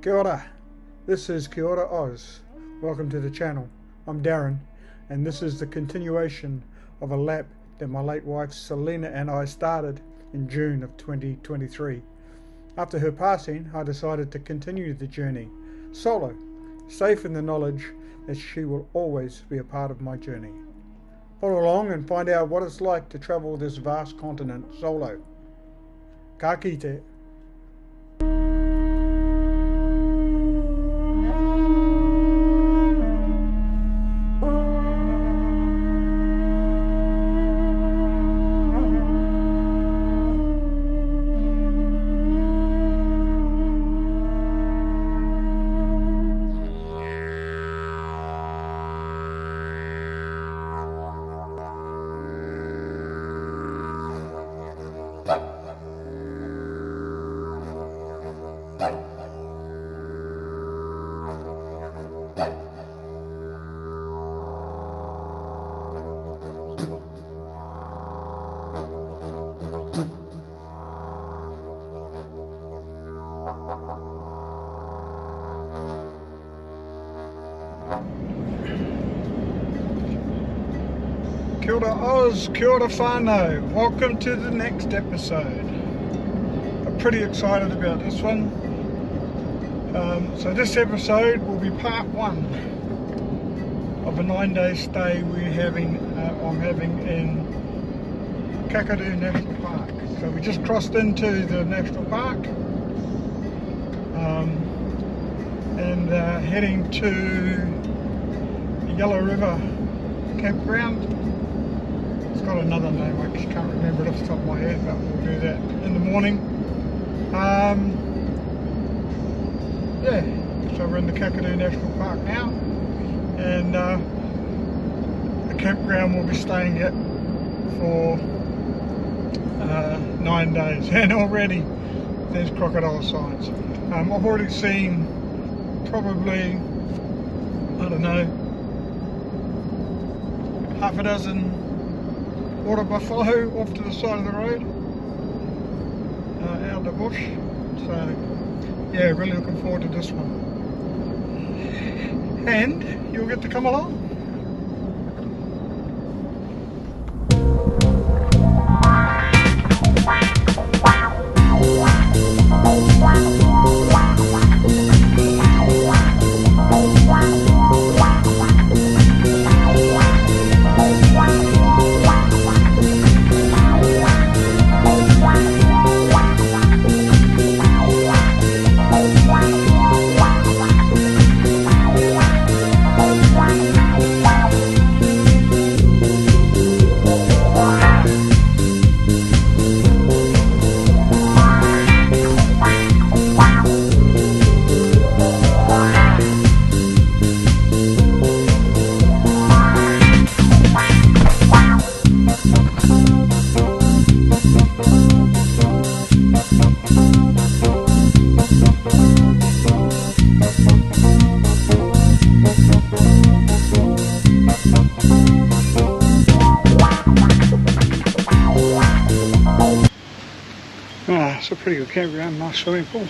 Kia ora. This is Kia ora Oz. Welcome to the channel. I'm Darren, and this is the continuation of a lap that my late wife Selena and I started in June of 2023. After her passing, I decided to continue the journey solo, safe in the knowledge that she will always be a part of my journey. Follow along and find out what it's like to travel this vast continent solo. Ka kite. Kia ora Oz, kia ora whānau. Welcome to the next episode. I'm pretty excited about this one. So this episode will be part one of a 9-day stay I'm having in Kakadu National Park. So we just crossed into the national park and heading to the Yellow River campground. It's got another name, I just can't remember it off the top of my head, but we'll do that in the morning. Yeah, so we're in the Kakadu National Park now, and the campground we'll be staying at for 9 days, and already there's crocodile signs. I've already seen probably, I don't know, half a dozen water buffalo off to the side of the road, out of the bush. So yeah, really looking forward to this one, and you'll get to come along. It's a pretty good campground, nice swimming pool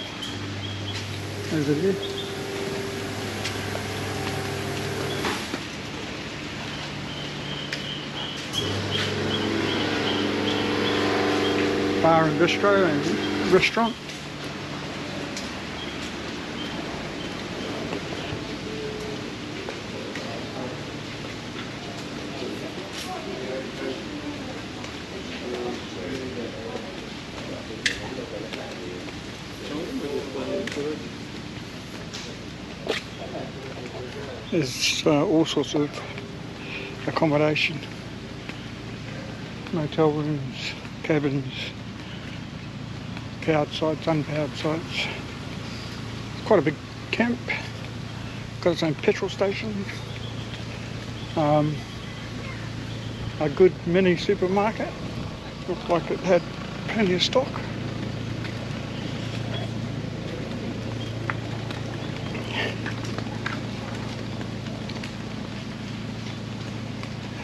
over there. Bar and bistro and restaurant. There's all sorts of accommodation, motel rooms, cabins, powered sites, unpowered sites. It's quite a big camp, got its own petrol station, a good mini supermarket, looked like it had plenty of stock.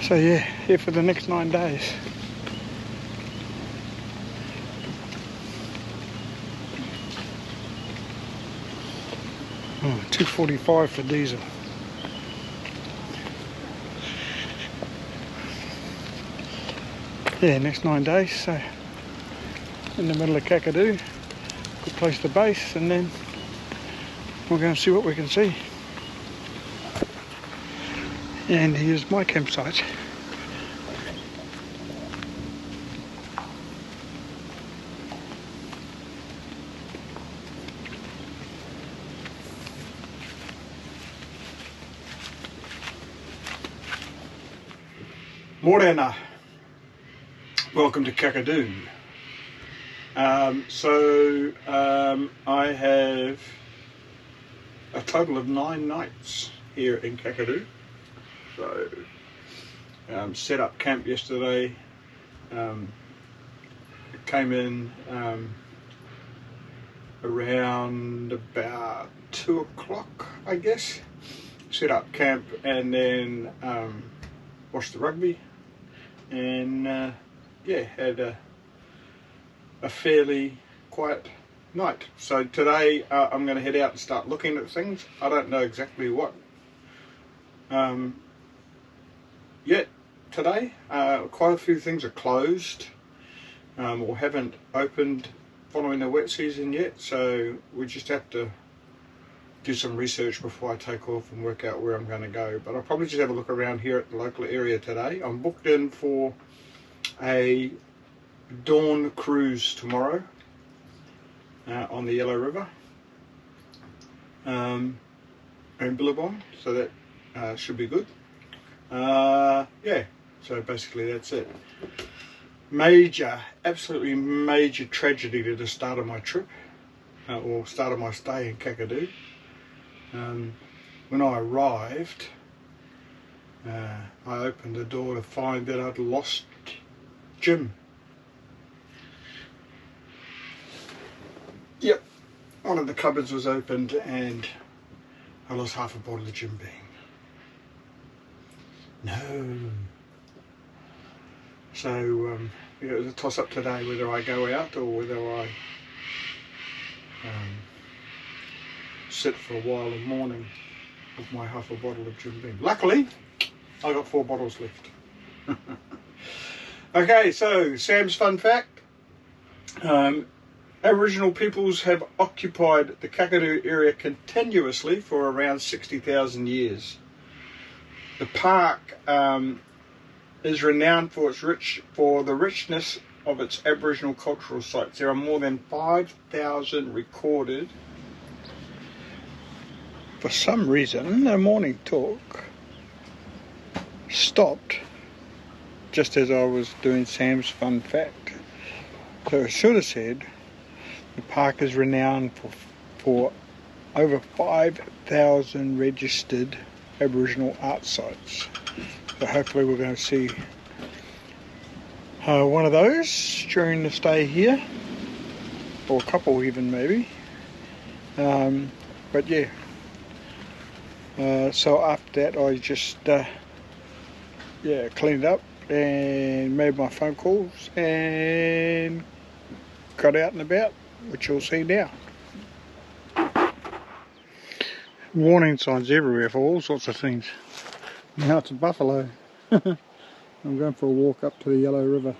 So yeah, here for the next 9 days. $2.45 for diesel. Yeah, next 9 days, so in the middle of Kakadu, good place to base, and then we're going to see what we can see. And here's my campsite. Morena. Welcome to Kakadu. I have a total of 9 nights here in Kakadu. So set up camp yesterday, came in around about 2 o'clock, I guess, set up camp, and then watched the rugby, and yeah, had a fairly quiet night. So today I'm going to head out and start looking at things. I don't know exactly what yet today. Quite a few things are closed or haven't opened following the wet season yet, so we just have to do some research before I take off and work out where I'm going to go. But I'll probably just have a look around here at the local area today. I'm booked in for a dawn cruise tomorrow on the Yellow River in Billabong, so that should be good. Yeah, so basically that's it. Major, absolutely major tragedy to the start of my trip, or start of my stay in Kakadu. When I arrived, I opened the door to find that I'd lost Jim. Yep, one of the cupboards was opened and I lost half a bottle of Jim Beam. No. So it was a toss up today whether I go out or whether I sit for a while in the morning with my half a bottle of Jim Beam. Luckily, I got 4 bottles left. Okay, so Sam's fun fact. Aboriginal peoples have occupied the Kakadu area continuously for around 60,000 years. The park is renowned for the richness of its Aboriginal cultural sites. There are more than 5,000 recorded. For some reason, the morning talk stopped just as I was doing Sam's fun fact. So it should have said the park is renowned for over 5,000 registered Aboriginal art sites. So hopefully we're going to see one of those during the stay here, or a couple even maybe. But yeah. So after that I just cleaned up and made my phone calls and got out and about, which you'll see now. Warning signs everywhere for all sorts of things. Now it's a buffalo. I'm going for a walk up to the Yellow River.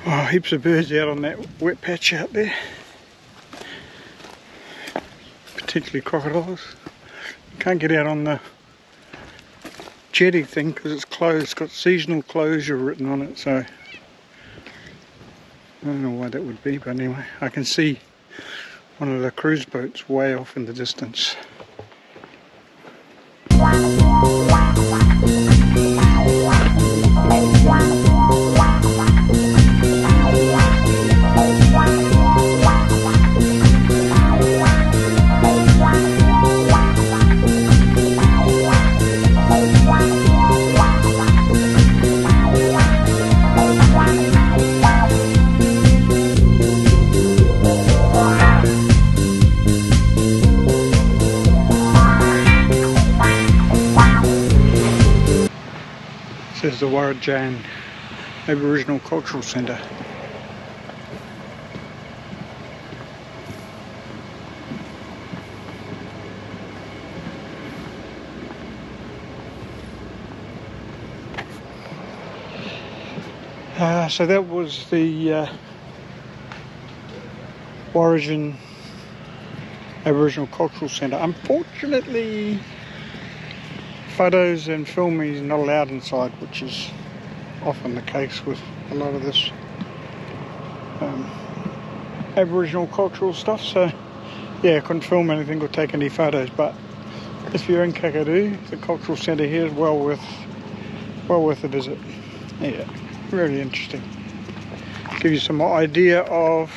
Oh, heaps of birds out on that wet patch out there. Particularly crocodiles. Can't get out on the jetty thing because it's closed. It's got seasonal closure written on it, so I don't know why that would be, but anyway, I can see one of the cruise boats way off in the distance. There's the Wonderfull Aboriginal Cultural Centre. So that was the Wonderfull Aboriginal Cultural Centre. Unfortunately, photos and filming is not allowed inside, which is often the case with a lot of this Aboriginal cultural stuff. So yeah, I couldn't film anything or take any photos, but if you're in Kakadu, the cultural centre here is well worth a visit. Yeah, really interesting. Give you some idea of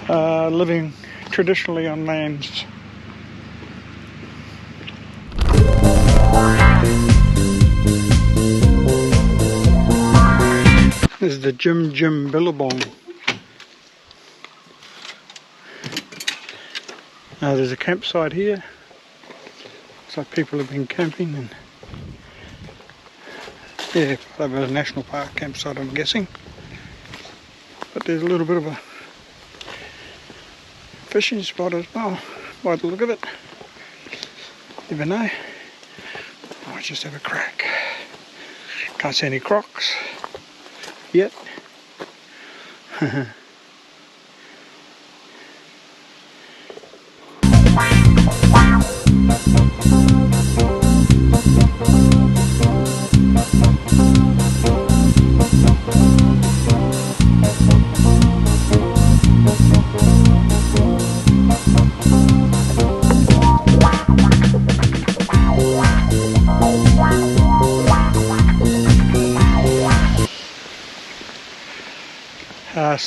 living traditionally on lands. This is the Jim Billabong. There's a campsite here. Looks like people have been camping, and yeah, over a national park campsite, I'm guessing. But there's a little bit of a fishing spot as well, by the look of it. Never know. I might just have a crack. Can't see any Crocs yet.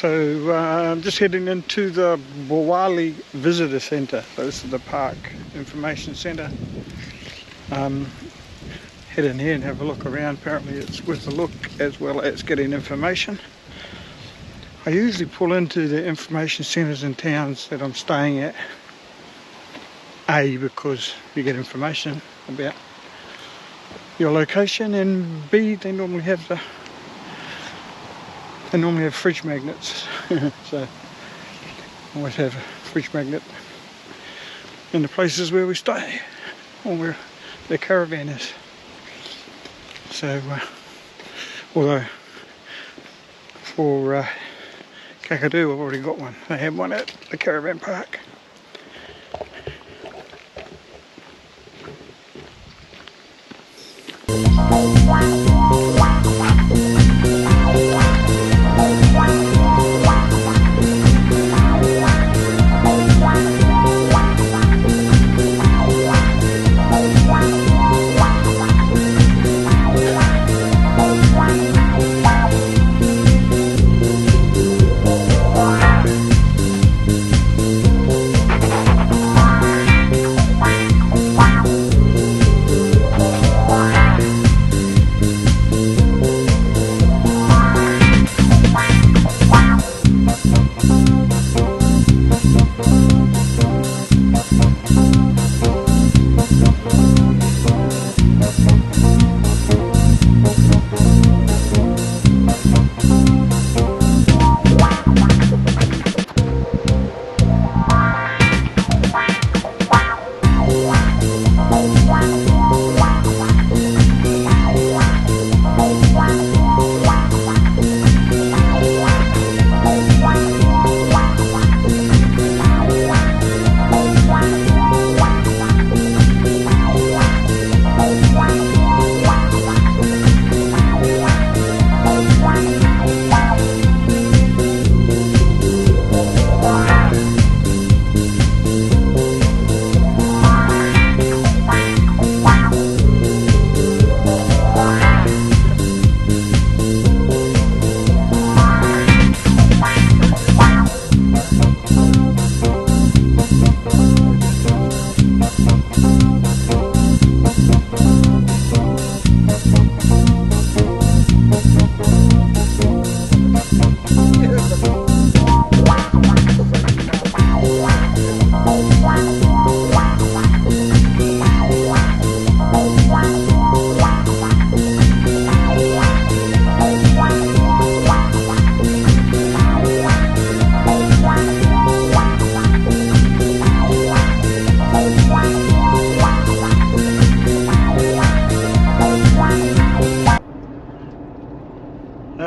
I'm just heading into the Wonderfull Visitor Centre. So this is the park information centre. Head in here and have a look around. Apparently it's worth a look as well as getting information. I usually pull into the information centres in towns that I'm staying at. A, because you get information about your location, and B, they normally have fridge magnets. So I always have a fridge magnet in the places where we stay or where the caravan is. So although for Kakadu I've already got one. I have one at the caravan park.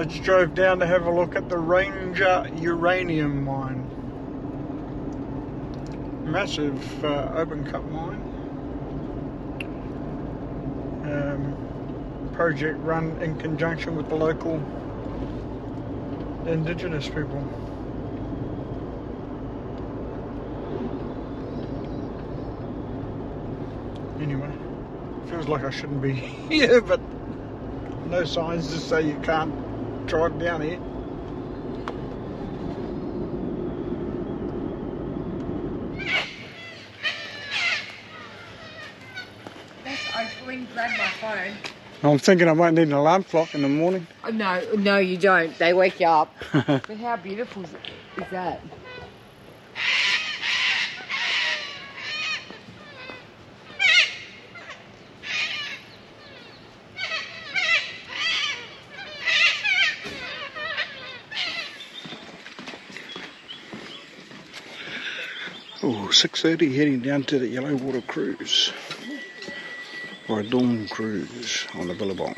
guys drove down to have a look at the Ranger uranium mine. Massive open cut mine. Project run in conjunction with the local indigenous people. Anyway, feels like I shouldn't be here, but no signs to say you can't drive down here. I went and grabbed my phone. I'm thinking I might need an alarm clock in the morning. Oh, no, you don't. They wake you up. But how beautiful is that? Oh, 6:30, heading down to the Yellow Water Cruise. Or a dawn cruise on the Billabong.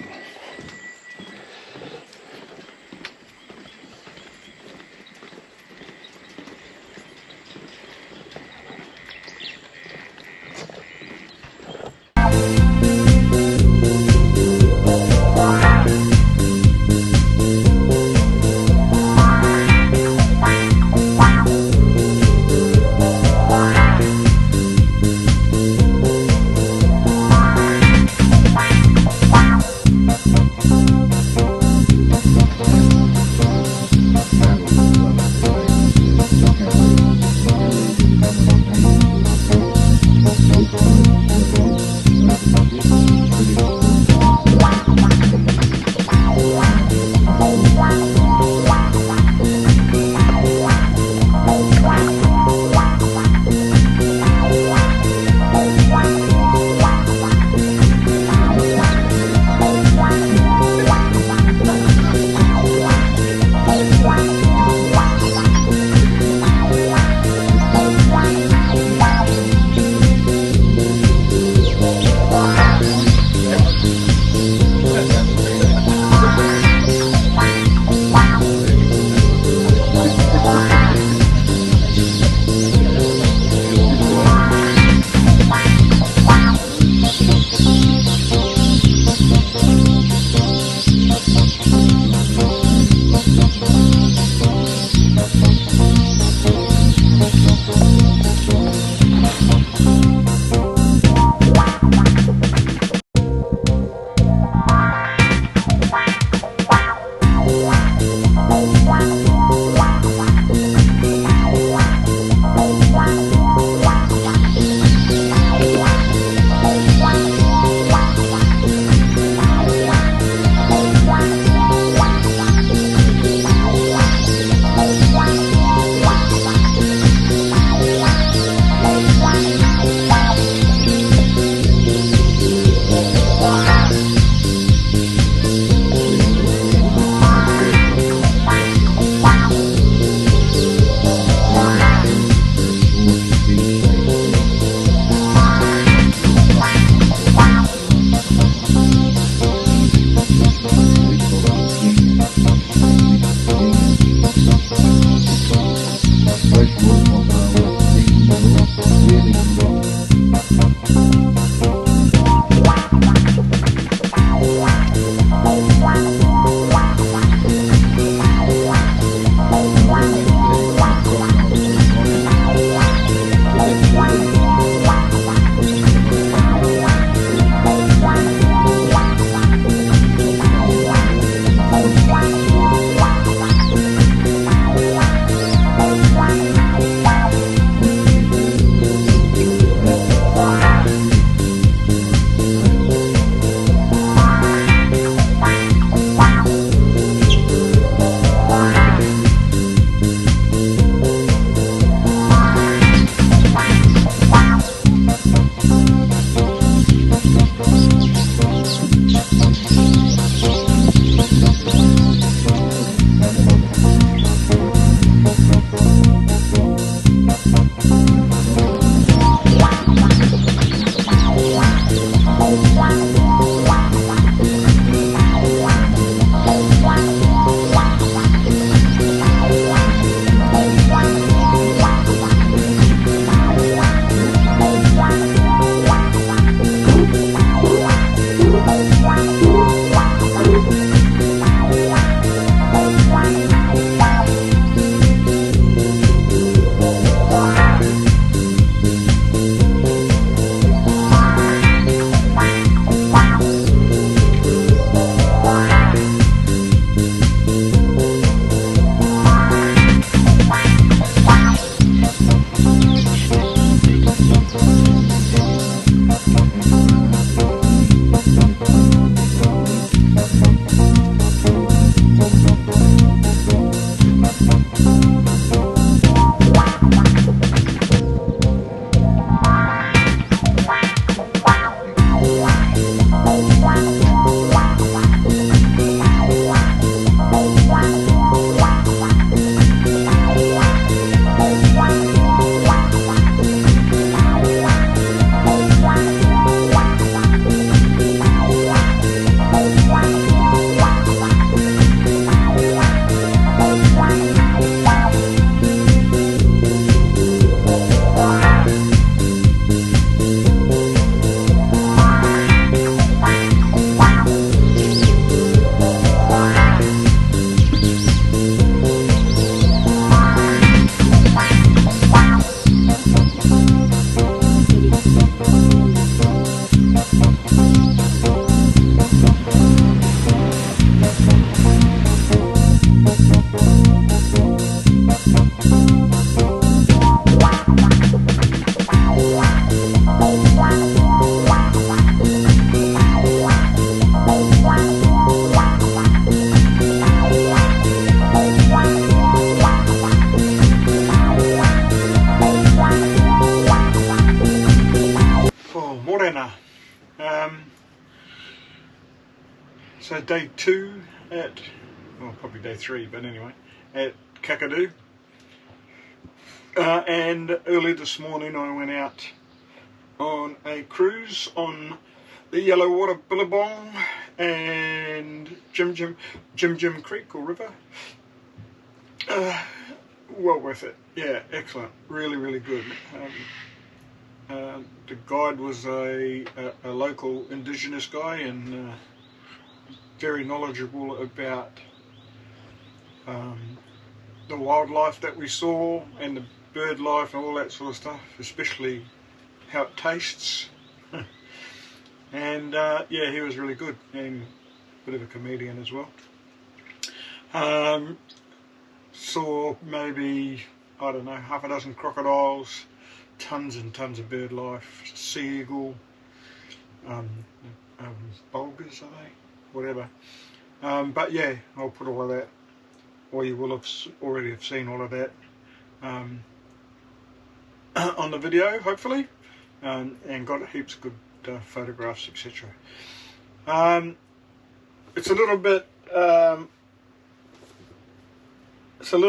So day 2 at, well, probably day 3, but anyway, at Kakadu. And early this morning I went out on a cruise on the Yellow Water Billabong and Jim Jim Creek or River. Well worth it. Yeah, excellent. Really good. The guide was a local indigenous guy and very knowledgeable about the wildlife that we saw and the bird life and all that sort of stuff, especially how it tastes. And yeah, he was really good and a bit of a comedian as well. Saw maybe, I don't know, half a dozen crocodiles, tons and tons of bird life, sea eagle, bulgars, are they? Whatever. But yeah, I'll put all of that, or you will have already have seen all of that on the video, hopefully, and got heaps of good photographs, etc. It's a little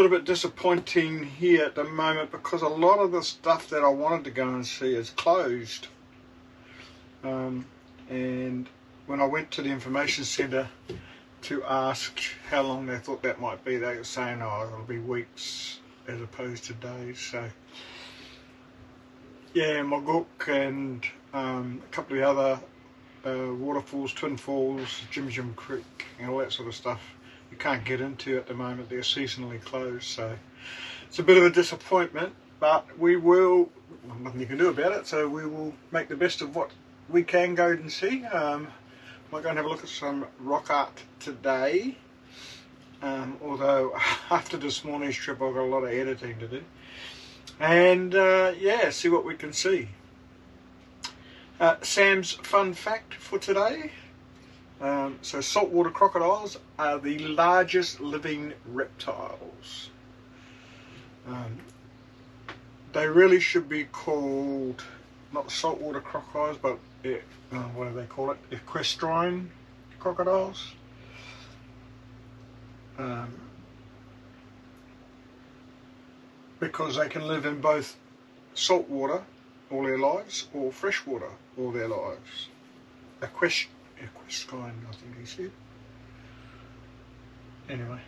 bit disappointing here at the moment because a lot of the stuff that I wanted to go and see is closed. And when I went to the information centre to ask how long they thought that might be, they were saying, oh, it'll be weeks as opposed to days. So yeah, Mogok and a couple of the other waterfalls, Twin Falls, Jim Creek and all that sort of stuff you can't get into at the moment. They're seasonally closed, so it's a bit of a disappointment, but we will, nothing you can do about it, so we will make the best of what we can go and see. Might go and have a look at some rock art today, although after this morning's trip I've got a lot of editing to do, and yeah, see what we can see. Sam's fun fact for today. So saltwater crocodiles are the largest living reptiles. They really should be called not saltwater crocodiles, but what do they call it? Equestrian crocodiles. Because they can live in both saltwater all their lives or freshwater all their lives. Equestrian, I think he said. Anyway.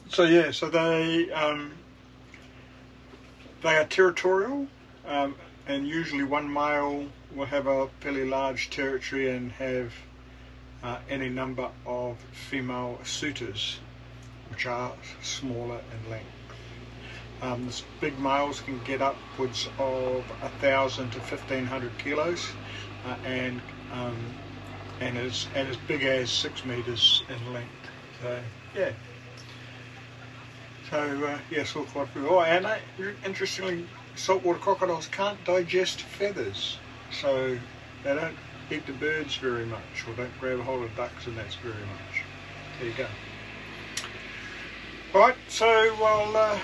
So yeah, so they are territorial, and usually one male will have a fairly large territory and have any number of female suitors, which are smaller in length. This big males can get upwards of 1,000 to 1,500 kilos, and as big as 6 meters in length. So yeah. So yes, all quite good. Oh, and interestingly, saltwater crocodiles can't digest feathers, so they don't eat the birds very much, or don't grab a hold of ducks and that's very much. There you go. Alright, so I'll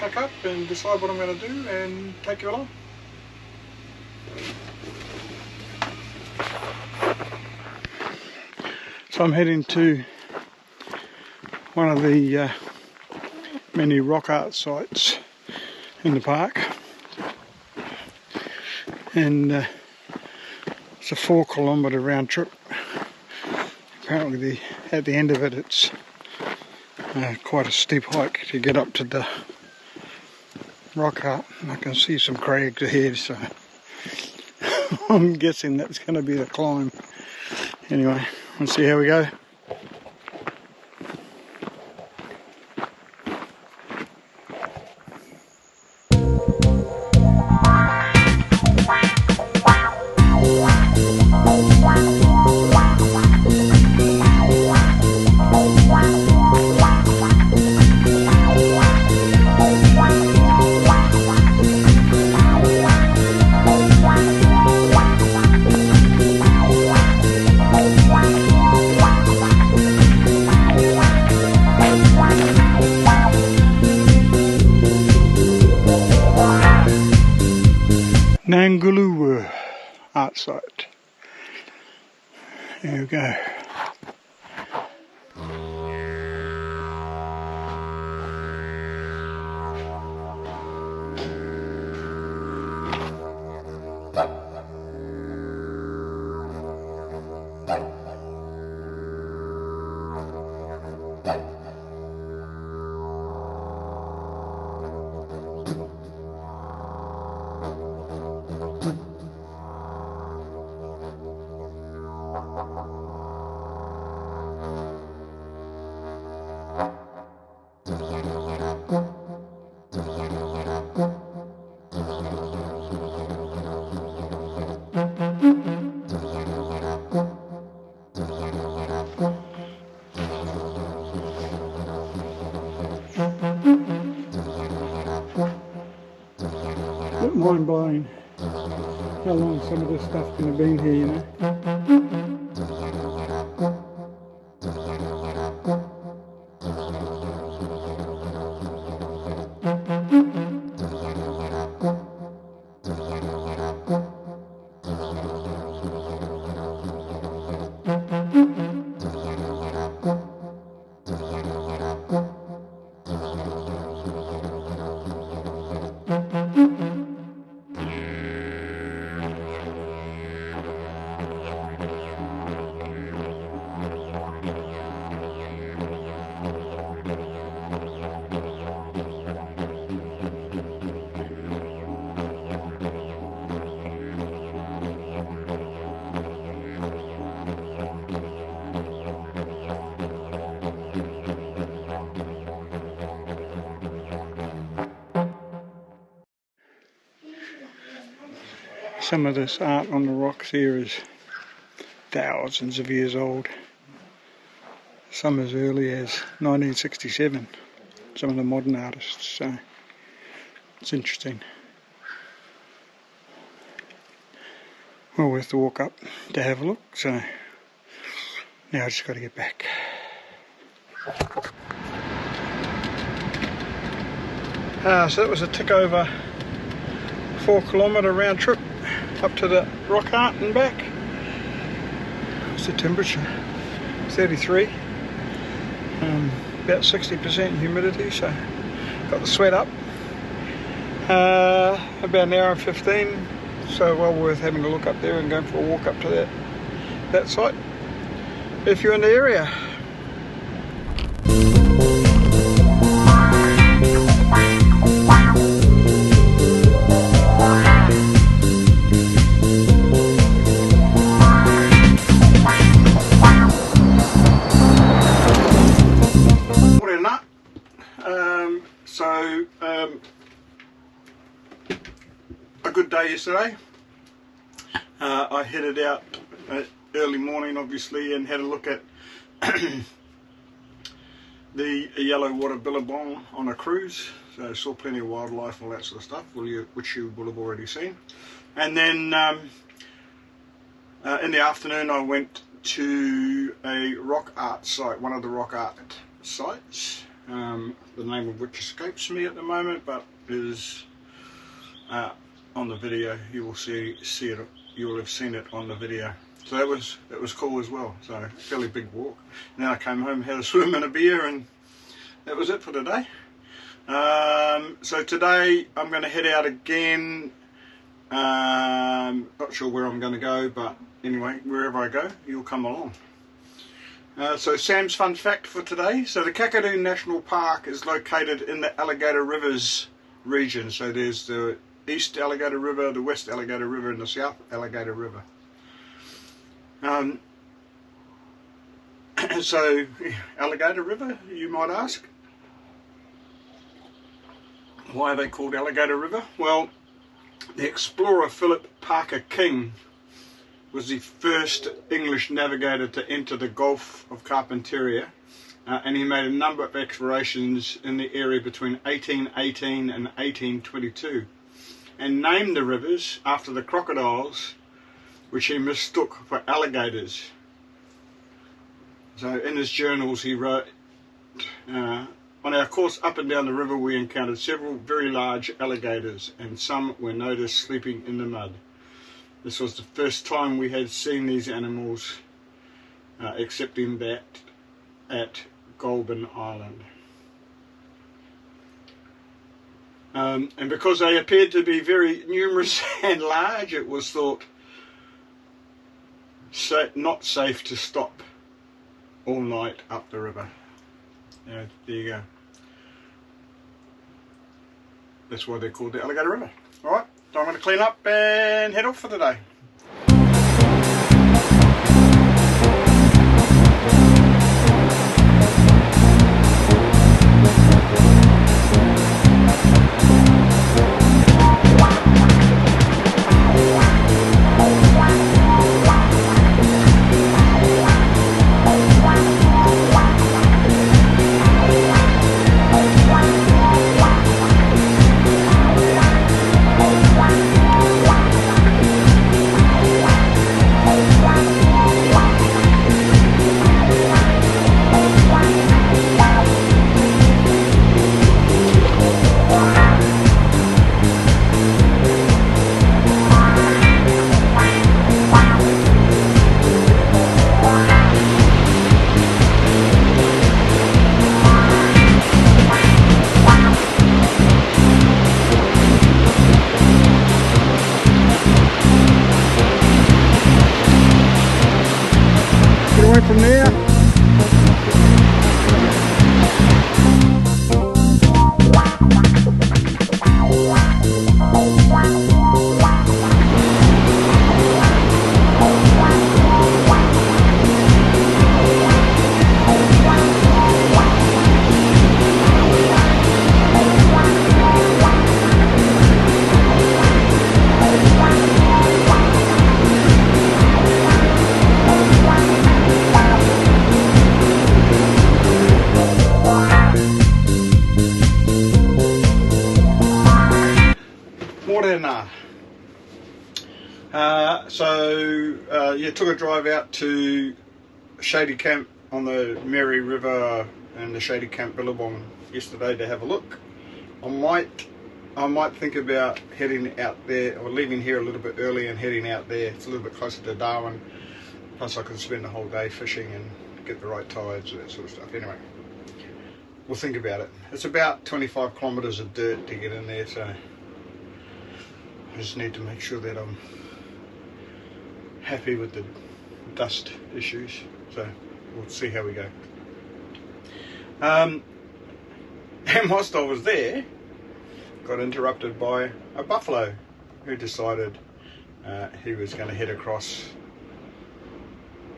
pack up and decide what I'm going to do and take you along. So I'm heading to one of the many rock art sites in the park, and it's a 4-kilometre round trip. Apparently at the end of it it's quite a steep hike to get up to the rock art. I can see some crags ahead, so I'm guessing that's going to be the climb. Anyway, let's see how we go. art site. There you go. Mind blowing how long some of this stuff can have been here, you know. Some of this art on the rocks here is thousands of years old. Some as early as 1967. Some of the modern artists, so it's interesting. Well worth the walk up to have a look, so now I just got to get back. So that was a tick over 4-kilometre round trip up to the rock art and back. What's the temperature? 33. About 60% humidity, so got the sweat up. About an hour and 15, so well worth having a look up there and going for a walk up to that site if you're in the area. A good day yesterday. I headed out early morning obviously and had a look at the yellow water billabong on a cruise, so saw plenty of wildlife and all that sort of stuff, which you will have already seen. And then in the afternoon I went to a rock art site, one of the rock art sites, the name of which escapes me at the moment, but is on the video. You will see it. You will have seen it on the video. So that was cool as well. So fairly big walk. And then I came home, had a swim and a beer, and that was it for today. So today I'm going to head out again. Not sure where I'm going to go, but anyway, wherever I go, you'll come along. So Sam's fun fact for today. So the Kakadu National Park is located in the Alligator Rivers region. So there's the East Alligator River, the West Alligator River and the South Alligator River. So Alligator River, you might ask. Why are they called Alligator River? Well, the explorer Philip Parker King was the first English navigator to enter the Gulf of Carpentaria, and he made a number of explorations in the area between 1818 and 1822, and named the rivers after the crocodiles which he mistook for alligators. So in his journals he wrote, on our course up and down the river we encountered several very large alligators, and some were noticed sleeping in the mud. This was the first time we had seen these animals, excepting that at Goulburn Island. And because they appeared to be very numerous and large, it was thought not safe to stop all night up the river. There you go. That's why they're called the Alligator River. Alright, so I'm going to clean up and head off for the day. From there. Yeah, took a drive out to Shady Camp on the Mary River and the Shady Camp Billabong yesterday to have a look. I might think about heading out there, or leaving here a little bit early and heading out there. It's a little bit closer to Darwin, plus I can spend the whole day fishing and get the right tides and that sort of stuff. Anyway, we'll think about it. It's about 25 kilometres of dirt to get in there, so I just need to make sure that I'm happy with the dust issues, so we'll see how we go. And whilst I was there, got interrupted by a buffalo who decided he was going to head across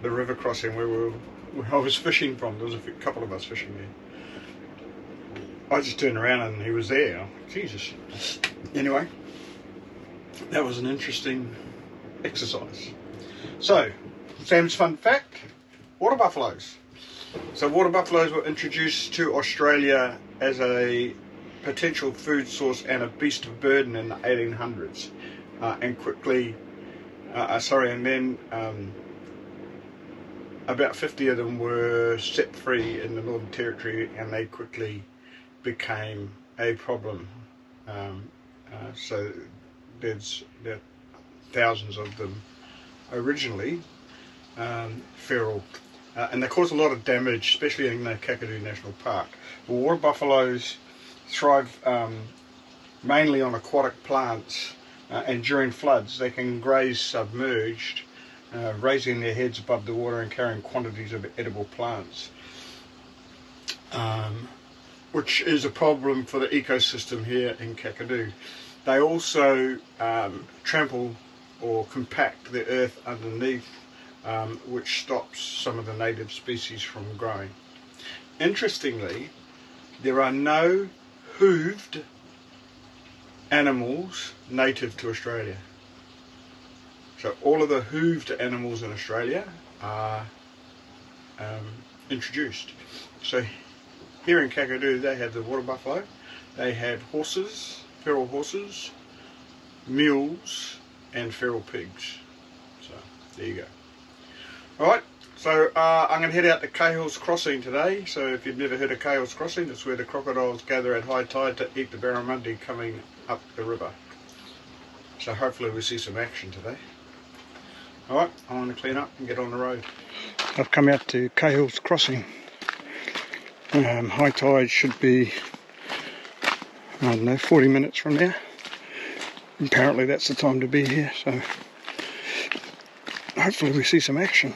the river crossing where I was fishing from. There was a couple of us fishing there. I just turned around and he was there. Oh, Jesus. Anyway, that was an interesting exercise. So, Sam's fun fact, water buffaloes. So water buffaloes were introduced to Australia as a potential food source and a beast of burden in the 1800s. And then about 50 of them were set free in the Northern Territory, and they quickly became a problem. So there are thousands of them originally feral, and they cause a lot of damage, especially in the Kakadu National Park. The water buffaloes thrive mainly on aquatic plants, and during floods they can graze submerged, raising their heads above the water and carrying quantities of edible plants, which is a problem for the ecosystem here in Kakadu. They also trample or compact the earth underneath, which stops some of the native species from growing. Interestingly, there are no hooved animals native to Australia. So all of the hooved animals in Australia are introduced. So here in Kakadu they have the water buffalo, they have horses, feral horses, mules and feral pigs. So there you go. Alright, so I'm going to head out to Cahill's Crossing today. So if you've never heard of Cahill's Crossing, it's where the crocodiles gather at high tide to eat the barramundi coming up the river. So hopefully we see some action today. Alright, I want to clean up and get on the road. I've come out to Cahill's Crossing. High tide should be, I don't know, 40 minutes from now. Apparently that's the time to be here, so hopefully we see some action.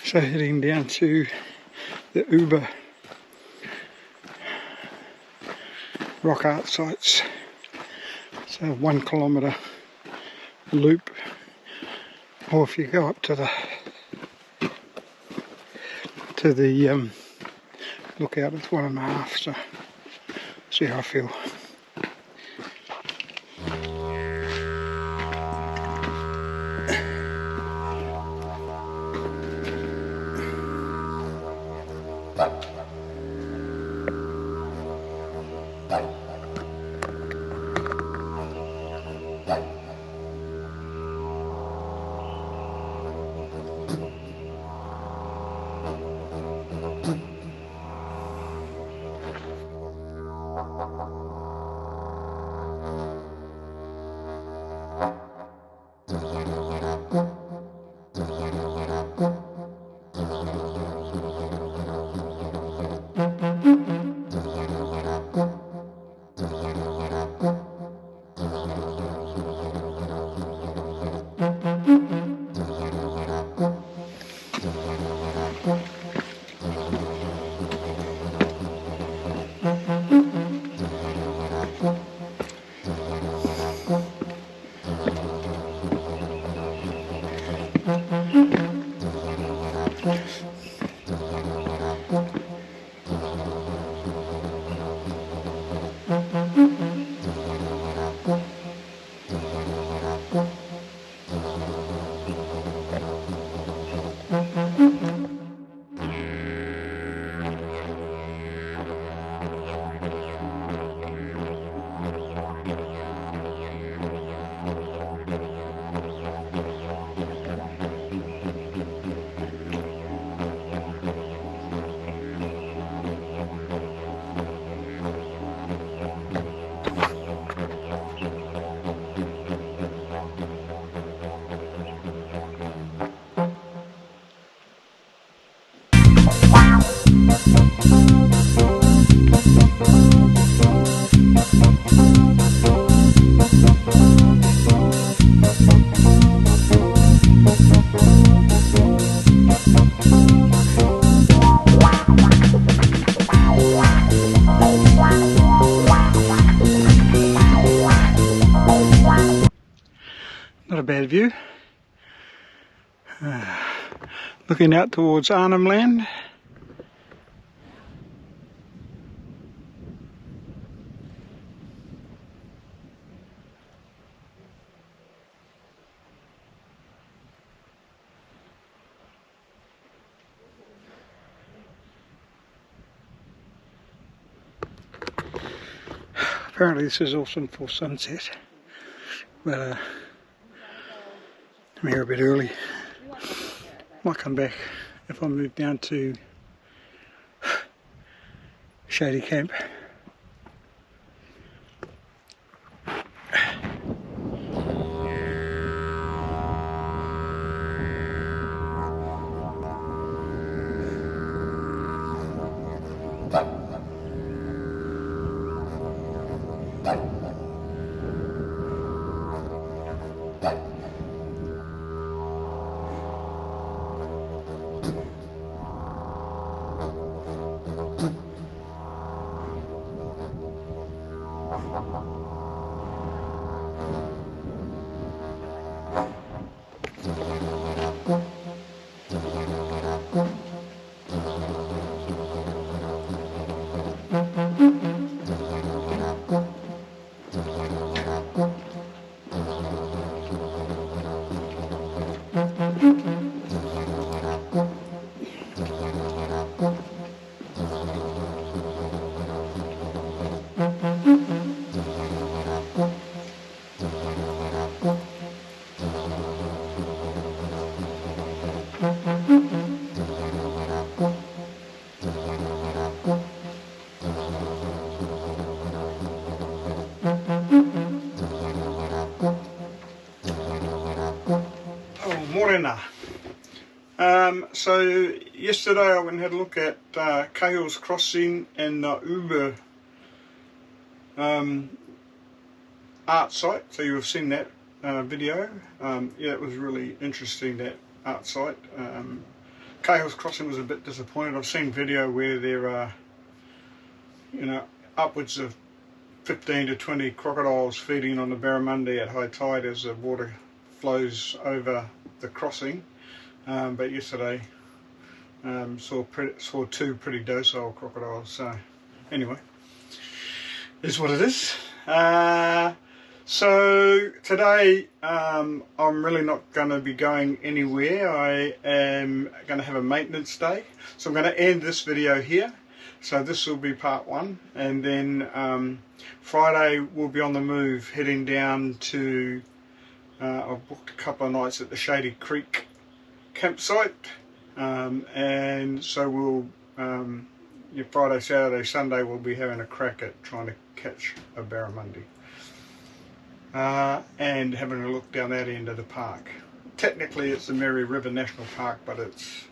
So heading down to the Uber rock art sites. It's a 1 kilometre loop, or if you go up to the lookout, it's 1.5. So see how I feel. Not a bad view. Looking out towards Arnhem Land. Apparently this is awesome for sunset, but I'm here a bit early. Might come back if I move down to Shady Camp. Morena. So yesterday I went and had a look at Cahill's Crossing and the Uber art site. So you have seen that video. Yeah, it was really interesting, that art site. Cahill's Crossing was a bit disappointed. I've seen video where there are, you know, upwards of 15 to 20 crocodiles feeding on the barramundi at high tide as the water flows over the crossing. But yesterday saw two pretty docile crocodiles. So anyway, is what it is. So today I'm really not going to be going anywhere. I am going to have a maintenance day, so I'm going to end this video here. So this will be part one, and then Friday we'll be on the move, heading down to I've booked a couple of nights at the Shady Creek campsite, and so we'll Friday, Saturday, Sunday we'll be having a crack at trying to catch a barramundi, and having a look down that end of the park. Technically it's the Mary River National Park, but it's,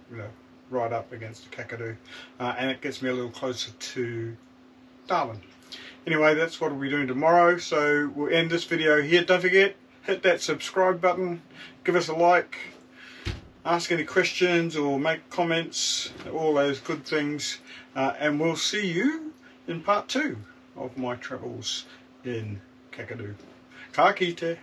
you know, right up against the Kakadu, and it gets me a little closer to Darwin. Anyway, that's what we'll be doing tomorrow, so we'll end this video here. Don't forget, hit that subscribe button, give us a like, ask any questions or make comments, all those good things, and we'll see you in part 2 of my travels in Kakadu. Ka kite.